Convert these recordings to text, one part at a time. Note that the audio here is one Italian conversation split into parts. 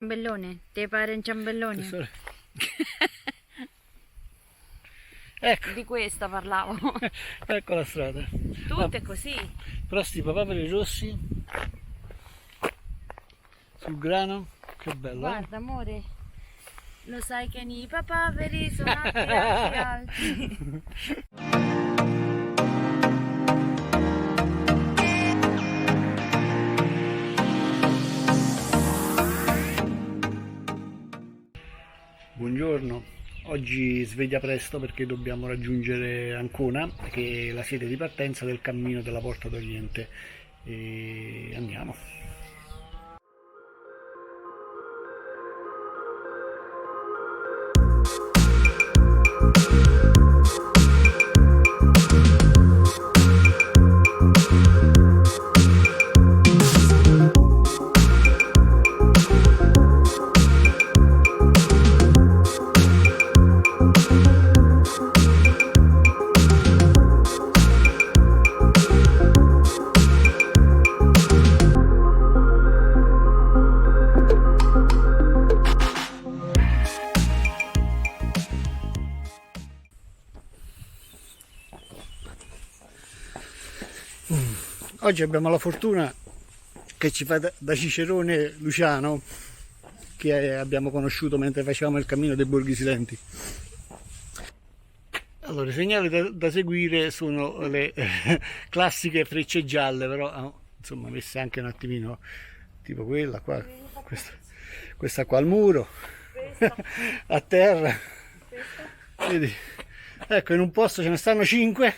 Ciambellone, ti pare un ciambellone? Ecco, Di questa parlavo. ecco la strada. Tutto è così. Però sti papaveri rossi sul grano, che bello. Guarda, amore, lo sai che i papaveri sono alti, alti, alti. Buongiorno, oggi sveglia presto perché dobbiamo raggiungere Ancona, che è la sede di partenza del cammino della Porta d'Oriente, e andiamo. Oggi abbiamo la fortuna che ci fa da cicerone Luciano, che abbiamo conosciuto mentre facevamo il cammino dei Borghi Silenti. Allora, i segnali da seguire sono le classiche frecce gialle, però insomma messe anche un attimino, tipo quella qua, questa qua al muro, a terra, vedi? Ecco, in un posto ce ne stanno 5,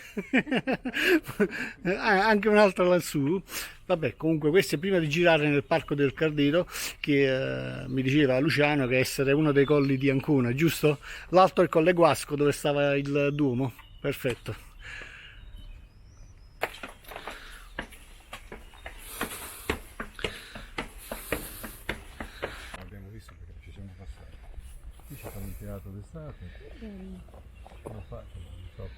anche un altro lassù. Vabbè, comunque questo è prima di girare nel Parco del Cardero, che mi diceva Luciano che essere uno dei colli di Ancona, giusto? L'altro è il Colle Guasco, dove stava il Duomo. Perfetto. Abbiamo visto perché ci siamo passati. Qui ci fanno il teatro d'estate. Come fatto? Non so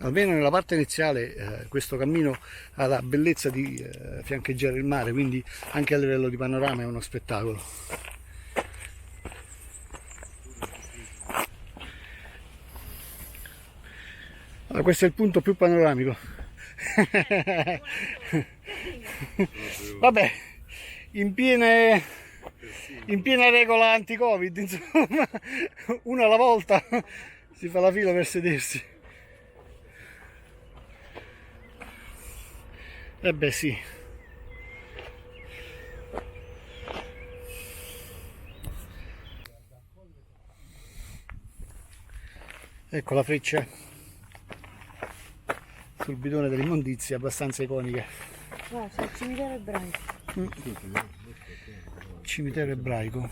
Almeno nella parte iniziale questo cammino ha la bellezza di fiancheggiare il mare, quindi anche a livello di panorama è uno spettacolo. Allora, questo è il punto più panoramico. Vabbè, in piena regola anti-Covid, insomma, uno alla volta si fa la fila per sedersi. Eh beh sì. Ecco la freccia sul bidone dell'immondizia, abbastanza iconica. Guarda, il cimitero ebraico. Cimitero ebraico.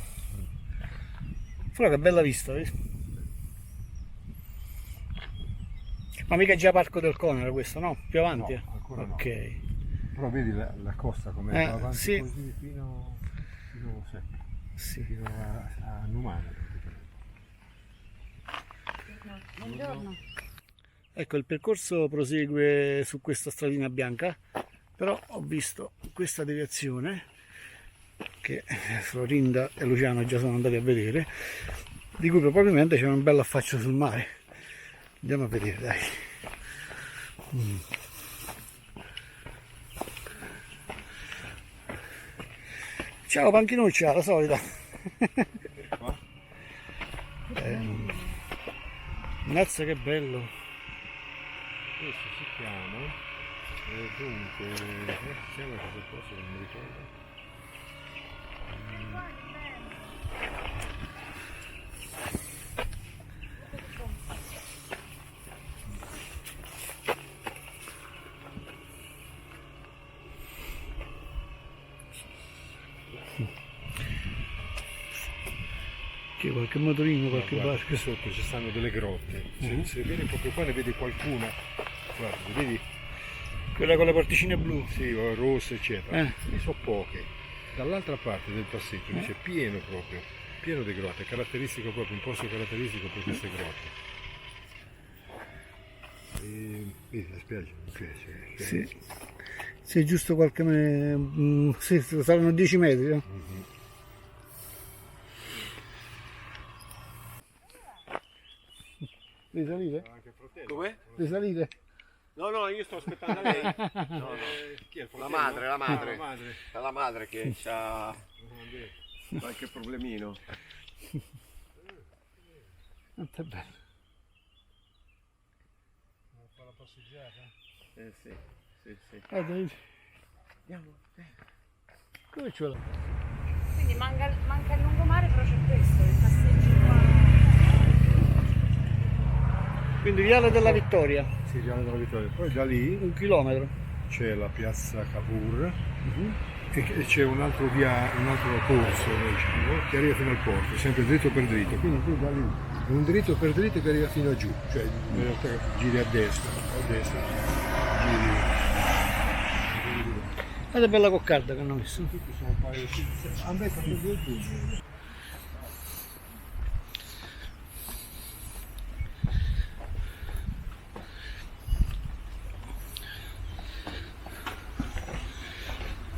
Però che bella vista, vedi? Ma mica già Parco del Conero questo, no? Più avanti? No, ancora no. Ok. Però vedi la costa come va avanti sì. così fino Sì. a Numana. Buongiorno. Ecco, il percorso prosegue su questa stradina bianca, però ho visto questa deviazione che Florinda e Luciano già sono andati a vedere, di cui probabilmente c'è un bel affaccio sul mare. Andiamo a vedere, dai. Ciao Panchinuccia, la solita. Mazza che bello. Questo si chiama dunque si chiama questo posto che non mi ricordo. Che qualche motorino, qualche Guarda, barca. qui sotto ci stanno delle grotte. Se vieni proprio qua ne vedi qualcuna. Guarda, vedi? Quella con le porticine blu. Sì, o rosse, eccetera. Eh. Ne so poche. Dall'altra parte del passetto invece è pieno proprio, pieno di grotte, caratteristico proprio, un posto caratteristico per queste grotte. E, vedi la spiaggia? Sì. Sì, giusto qualche sì, saranno 10 metri. Eh? Risalire? Come? Risalire? No, no, io sto aspettando lei. No, no. Chi è il La fratello? madre, la madre. Ah, la madre. È la madre che ha qualche problemino. Molto bello. Fa la passeggiata? Sì, sì, sì. Dai. Andiamo. Dove c'è la... Quindi manca il lungomare, però c'è questo, il passeggio qua. Quindi Viale della Vittoria, Sì, Viale della Vittoria. Poi da lì 1 chilometro. c'è la piazza Cavour e c'è un altro corso, diciamo, che arriva fino al porto, sempre dritto per dritto. Quindi tu da lì, un dritto per dritto che arriva fino a giù, cioè in realtà giri a destra, giri. Guarda che bella coccarda che hanno messo. Tutti sono un paio di... A me fa due giorni.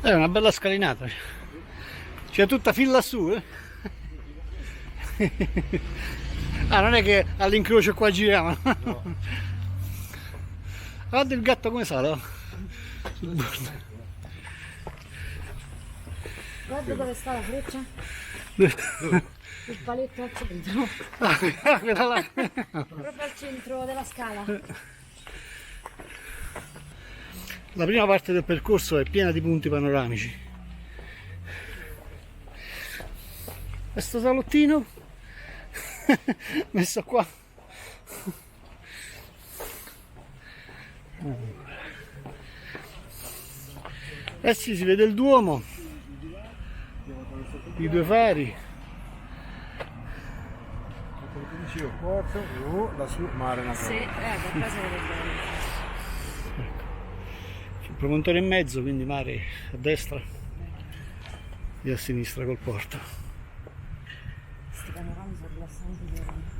È una bella scalinata. C'è tutta fin lassù, eh? Ah, non è che all'incrocio qua giriamo. No. Guarda il gatto come sale. Oh. Guarda dove sta la freccia, il paletto al centro, Ah, quella là. proprio al centro della scala. La prima parte del percorso è piena di punti panoramici. Questo salottino messo qua. Eh sì, si vede il Duomo, i due fari. Dicevo, porto, lassù, mare una Sì, qua si vede bene. Il promontorio in mezzo, quindi mare a destra e a sinistra col porto. Questi panorami sono rilassanti veri.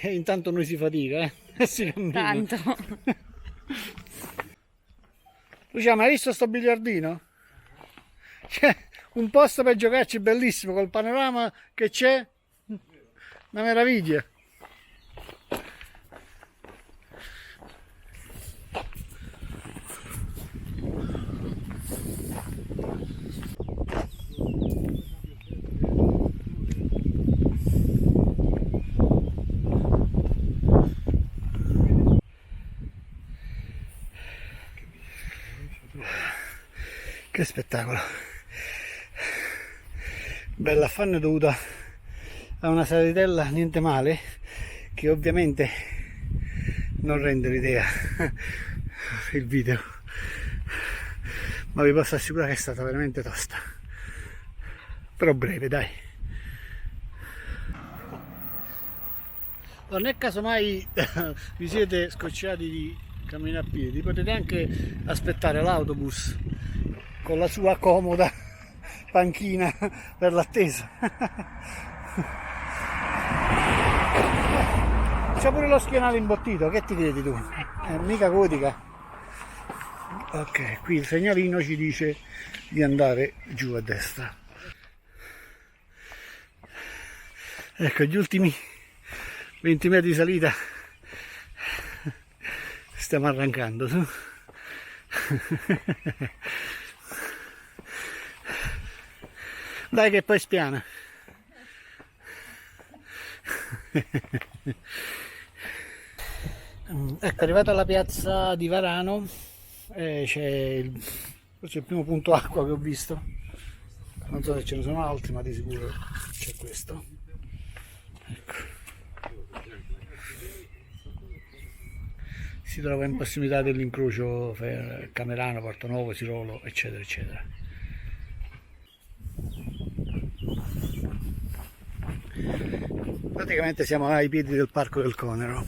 E intanto noi si fatica, eh? Si cammina. Tanto. Luciano, hai visto sto biliardino? C'è un posto per giocarci bellissimo col panorama che c'è, una meraviglia. Che spettacolo, bella affanno dovuta a una salitella niente male, che ovviamente non rende l'idea il video, ma vi posso assicurare che è stata veramente tosta, però breve, dai. Non è casomai vi siete scocciati di camminare a piedi, potete anche aspettare l'autobus con la sua comoda panchina per l'attesa. C'è pure lo schienale imbottito, che ti credi tu? Mica codica. Ok, qui il segnalino ci dice di andare giù a destra. Ecco, gli ultimi 20 metri di salita stiamo arrancando su. Dai che poi spiana. Ecco, arrivato alla piazza di Varano, c'è forse il primo punto acqua che ho visto. Non so se ce ne sono altri, ma di sicuro c'è questo. Ecco. Si trova in prossimità dell'incrocio Camerano, Porto Nuovo, Sirolo, eccetera, eccetera. Praticamente siamo ai piedi del Parco del Conero.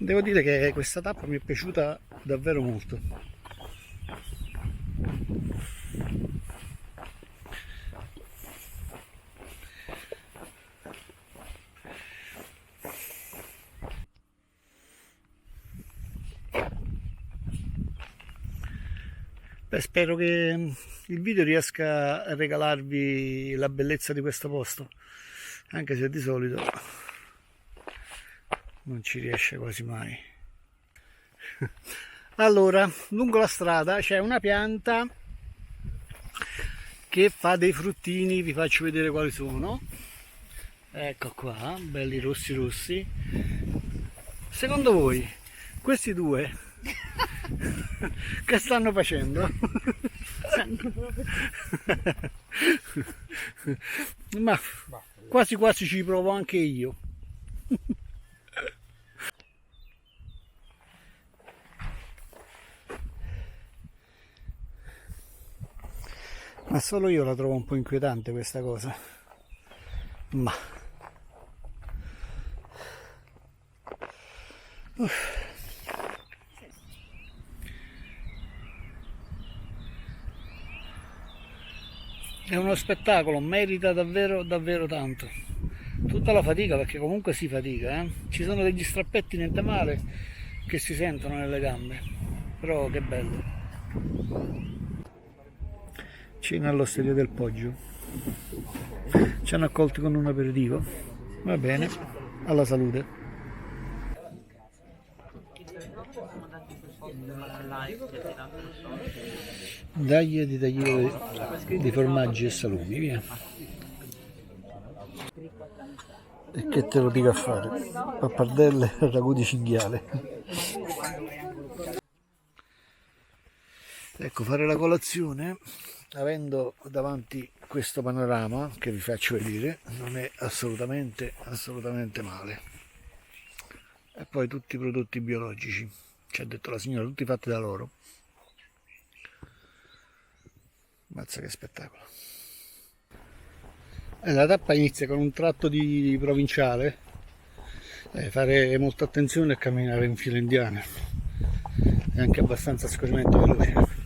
Devo dire che questa tappa mi è piaciuta davvero molto. Beh, spero che il video riesca a regalarvi la bellezza di questo posto, anche se di solito non ci riesce quasi mai. Allora, lungo la strada c'è una pianta che fa dei fruttini, vi faccio vedere quali sono. Ecco qua, belli rossi rossi. Secondo voi questi due che stanno facendo? Ma quasi quasi ci provo anche io. Ma solo io la trovo un po' inquietante questa cosa. Ma è uno spettacolo, merita davvero davvero tanto. Tutta la fatica, perché comunque si fatica, Ci sono degli strappetti niente male che si sentono nelle gambe, però che bello. Cena all'Osteria del Poggio, ci hanno accolti con un aperitivo, va bene, alla salute. Dagli di formaggi e salumi, via. E che te lo dico a fare? Pappardelle e ragù di cinghiale. Ecco, fare la colazione avendo davanti questo panorama che vi faccio vedere non è assolutamente male. E poi tutti i prodotti biologici, ci ha detto la signora, tutti fatti da loro. Mazza che spettacolo. La tappa inizia con un tratto di provinciale, fare molta attenzione e camminare in fila indiana, è anche abbastanza a scorrimento veloce.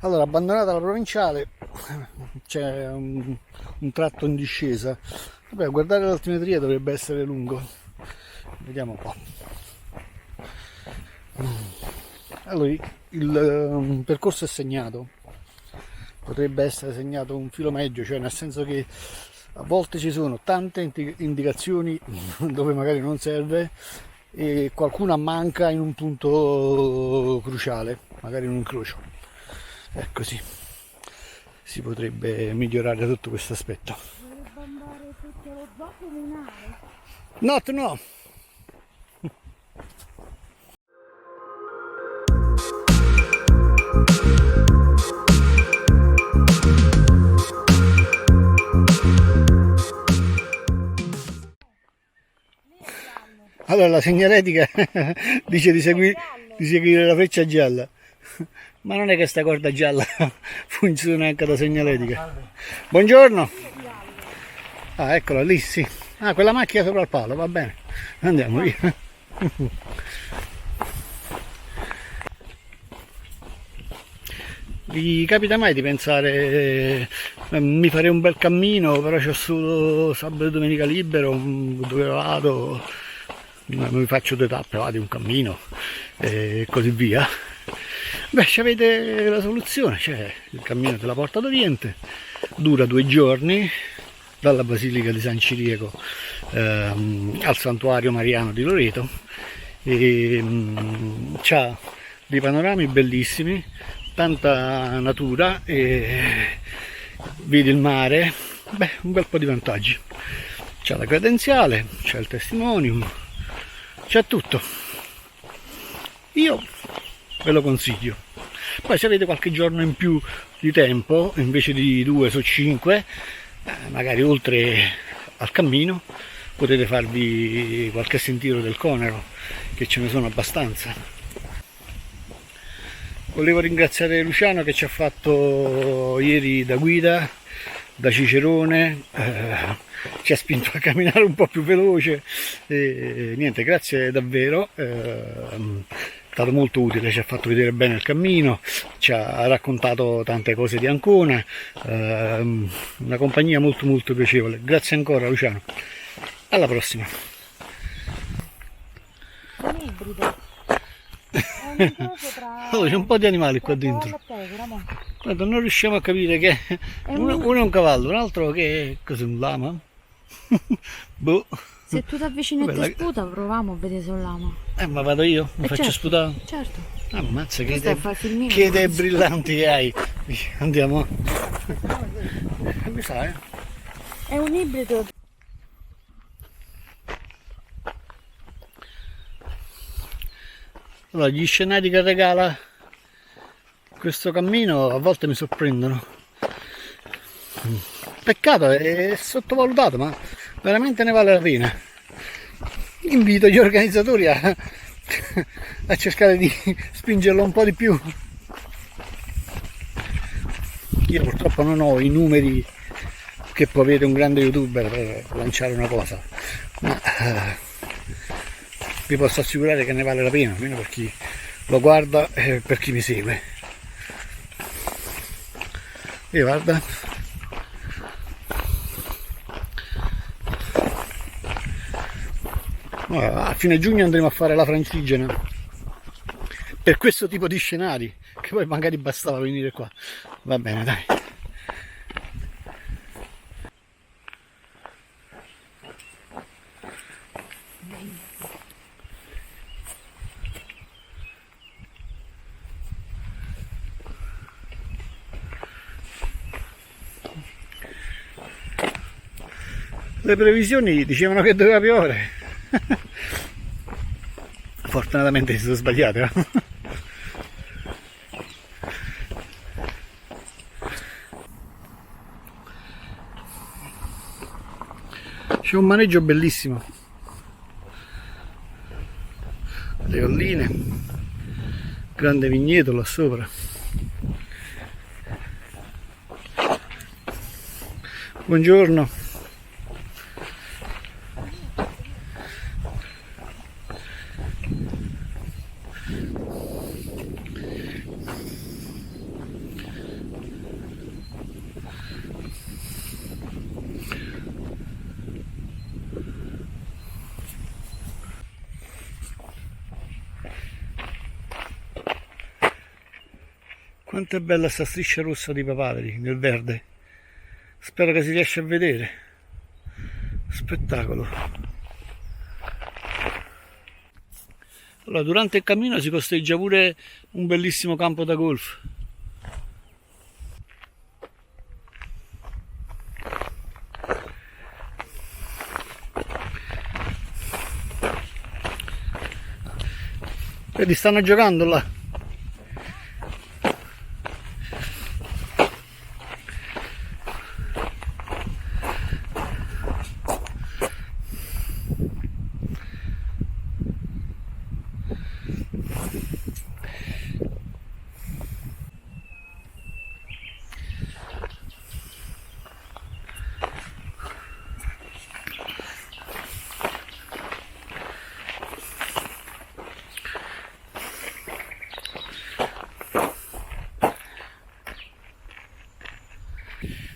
Allora, abbandonata la provinciale c'è un tratto in discesa. Vabbè, guardare l'altimetria dovrebbe essere lungo, vediamo un po'. Allora, il percorso è segnato, potrebbe essere segnato un filo medio, cioè nel senso che a volte ci sono tante indicazioni dove magari non serve e qualcuna manca in un punto cruciale, magari in un incrocio. È così, si potrebbe migliorare tutto questo aspetto. Vorrebbe andare tutto lo zoo comunale. No. Allora la segnaletica dice di seguire la freccia gialla, ma non è che sta corda gialla funziona anche da segnaletica. Buongiorno. Ah, eccola lì, sì. Ah, quella macchina sopra il palo, va bene. Andiamo via. Vi capita mai di pensare mi farei un bel cammino, però c'ho solo sabato e domenica libero, dove vado? Mi faccio 2 tappe, vado un cammino e così via. Beh, ci avete la soluzione, cioè il cammino della Porta d'Oriente, dura 2 giorni, dalla Basilica di San Ciriaco al Santuario Mariano di Loreto, e c'ha dei panorami bellissimi, tanta natura, e vedi il mare, beh, un bel po' di vantaggi. C'è la credenziale, c'è il testimonium, c'è tutto. Io ve lo consiglio. Poi se avete qualche giorno in più di tempo, invece di 2 su 5, magari oltre al cammino, potete farvi qualche sentiero del Conero, che ce ne sono abbastanza. Volevo ringraziare Luciano che ci ha fatto ieri da guida da Cicerone, ci ha spinto a camminare un po' più veloce e niente, grazie davvero, è stato molto utile, ci ha fatto vedere bene il cammino, ci ha raccontato tante cose di Ancona, una compagnia molto molto piacevole. Grazie ancora Luciano, alla prossima. Un ibrido. È un incrocio tra... Oh, c'è un po' di animali qua dentro. Guarda, non riusciamo a capire che uno è un cavallo, un altro che cos'è, un lama? Boh. Se tu ti avvicini e Vabbè, ti sputa, proviamo a vedere se è un lama. Ma vado io? Mi faccio certo, sputare? Certo. Ammazza, che Questo è idee, far filmino. che idee brillanti che hai. Andiamo. Mi sa, È un ibrido. Allora, gli scenari che regala questo cammino a volte mi sorprendono. Peccato, è sottovalutato, ma veramente ne vale la pena. Invito gli organizzatori a cercare di spingerlo un po' di più. Io purtroppo non ho i numeri che può avere un grande youtuber per lanciare una cosa, ma vi posso assicurare che ne vale la pena, almeno per chi lo guarda e per chi mi segue. E guarda, a fine giugno andremo a fare la Francigena per questo tipo di scenari, che poi magari bastava venire qua. Va bene, dai. Le previsioni dicevano che doveva piovere. Fortunatamente si sono sbagliate. C'è un maneggio bellissimo. Le colline, grande vigneto là sopra. Buongiorno. Quanto è bella sta striscia rossa di papaveri nel verde. Spero che si riesca a vedere. Spettacolo. Allora, durante il cammino si costeggia pure un bellissimo campo da golf. Vedi, stanno giocando là.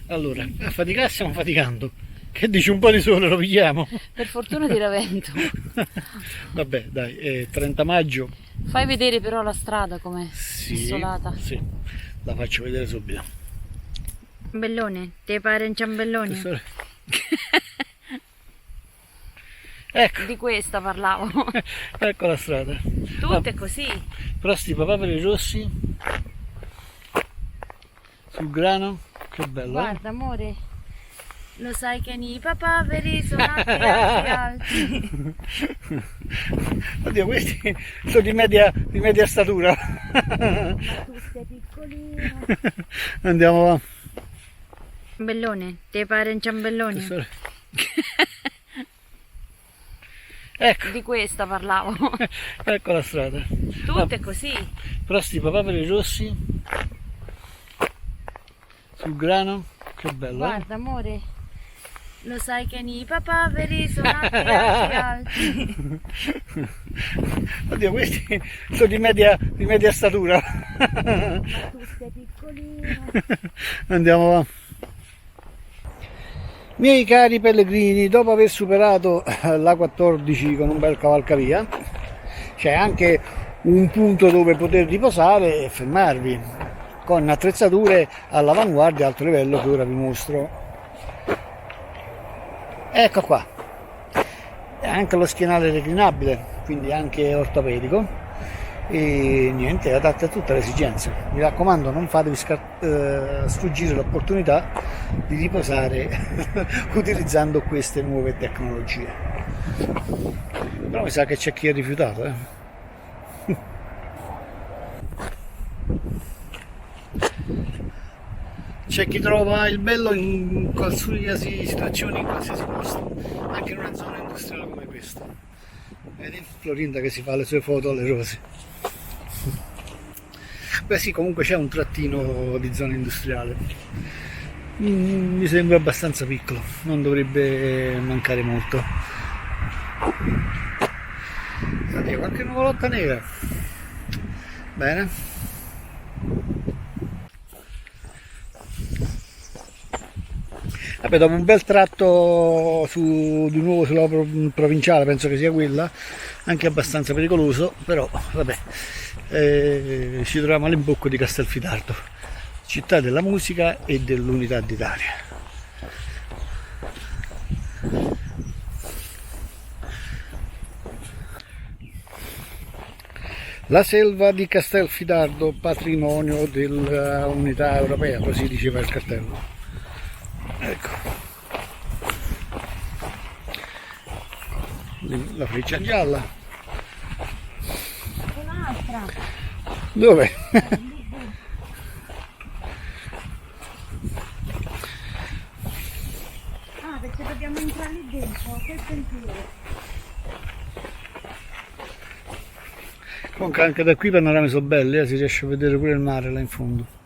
Allora, a faticare stiamo faticando. Che dici, un po' di sole lo pigliamo? Per fortuna tira vento. Vabbè, dai, è 30 maggio. Fai vedere però la strada com'è, Sì, isolata. sì, la faccio vedere subito. Ciambellone, ti pare un ciambellone? Ecco, Di questa parlavo. ecco la strada. Tutto è così. Però sti papaveri rossi sul grano, che bello. Guarda amore, lo sai che i papaveri sono alti. Oddio, questi sono di media statura. Ma tu sei piccolino. Andiamo avanti. Ciambellone, ti pare un ciambellone? Ecco, Di questa parlavo. ecco la strada. Tutto è così. Però sti papaveri rossi sul grano, Che bello, Guarda, amore, lo sai che i papaveri sono alti, alti. Oddio, questi sono di media statura. Ma tu sei piccolino. Andiamo avanti. Miei cari pellegrini, dopo aver superato la 14 con un bel cavalcavia, c'è anche un punto dove poter riposare e fermarvi, con attrezzature all'avanguardia alto livello che ora vi mostro. Ecco qua, anche lo schienale reclinabile, quindi anche ortopedico, e niente, è adatto a tutte le esigenze. Mi raccomando, non fatevi sfuggire l'opportunità di riposare utilizzando queste nuove tecnologie. Però mi sa che c'è chi ha rifiutato, C'è chi trova il bello in qualsiasi situazione, in qualsiasi posto, anche in una zona industriale come questa. Vedi Florinda che si fa le sue foto alle rose. Beh sì, comunque c'è un trattino di zona industriale. Mi sembra abbastanza piccolo, non dovrebbe mancare molto. Oddio, qualche nuvolotta nera. Bene. Vabbè, dopo un bel tratto di nuovo sulla provinciale, penso che sia quella, anche abbastanza pericoloso, però vabbè, ci troviamo all'imbocco di Castelfidardo, città della musica e dell'unità d'Italia. La selva di Castelfidardo, patrimonio dell'unità europea, così diceva il cartello. Ecco, la freccia gialla. Un'altra. Dove? Ah, perché dobbiamo entrare lì dentro, che sentiero. Comunque anche da qui i panorami sono belli, si riesce a vedere pure il mare là in fondo.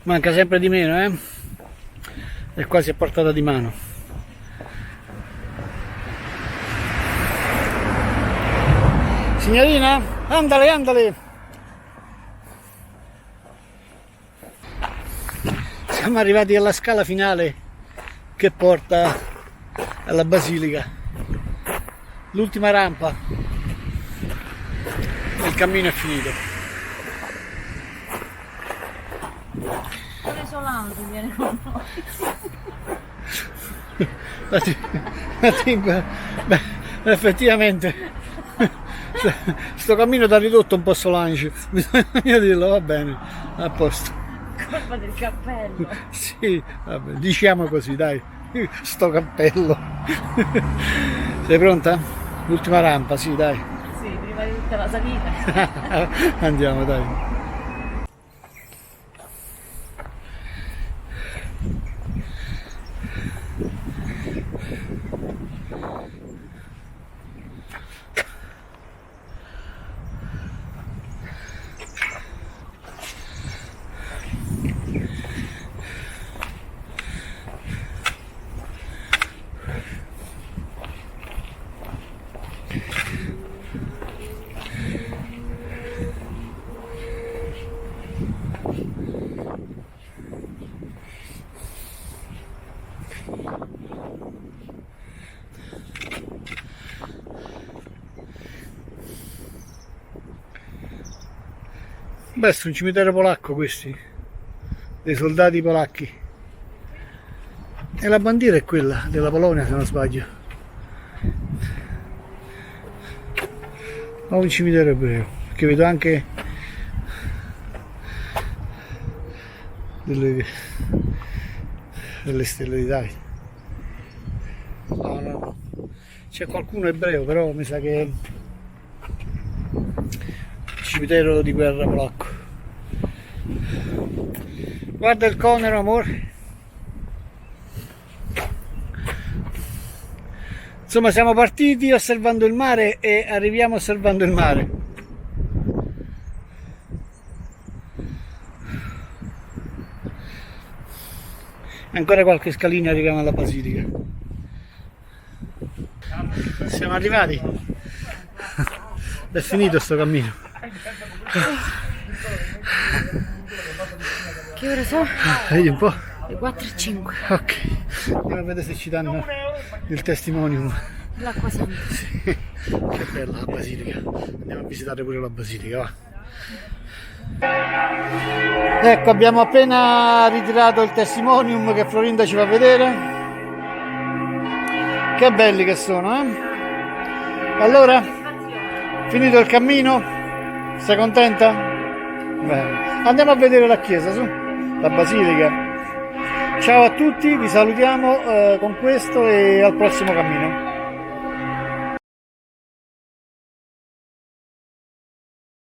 Manca sempre di meno, è quasi a portata di mano. Signorina, andale, andale! Siamo arrivati alla scala finale che porta alla basilica. L'ultima rampa. Il cammino è finito. Desolante viene con noi. Beh, effettivamente sto cammino ti ha ridotto un po' Solange, bisogna dirlo, va bene, a posto. Colpa del cappello. Sì, vabbè, diciamo così, dai, sto cappello. Sei pronta? L'ultima rampa, sì, dai. Sì, prima di tutta la salita. Andiamo, dai. Beh, è un cimitero polacco questi, dei soldati polacchi. E la bandiera è quella della Polonia, se non sbaglio. Ho un cimitero ebreo, perché vedo anche delle stelle di Davide. No, no, no. C'è qualcuno ebreo, però mi sa che cimitero di guerra polacco. Guarda il conero, amore. Insomma, siamo partiti osservando il mare e arriviamo osservando il mare. Ancora qualche scalino e arriviamo alla basilica. Siamo arrivati. È finito sto cammino. Che ore sono? Vedi un po'? Le 4:05. Ok. Andiamo a vedere se ci danno il testimonium. L'acqua santa. Sì. Che bella la basilica. Andiamo a visitare pure la basilica, va. Ecco, abbiamo appena ritirato il testimonium che Florinda ci fa vedere. Che belli che sono, eh? Allora, finito il cammino? Sei contenta? Bene. Andiamo a vedere la chiesa, su, la basilica. Ciao a tutti, vi salutiamo con questo e al prossimo cammino.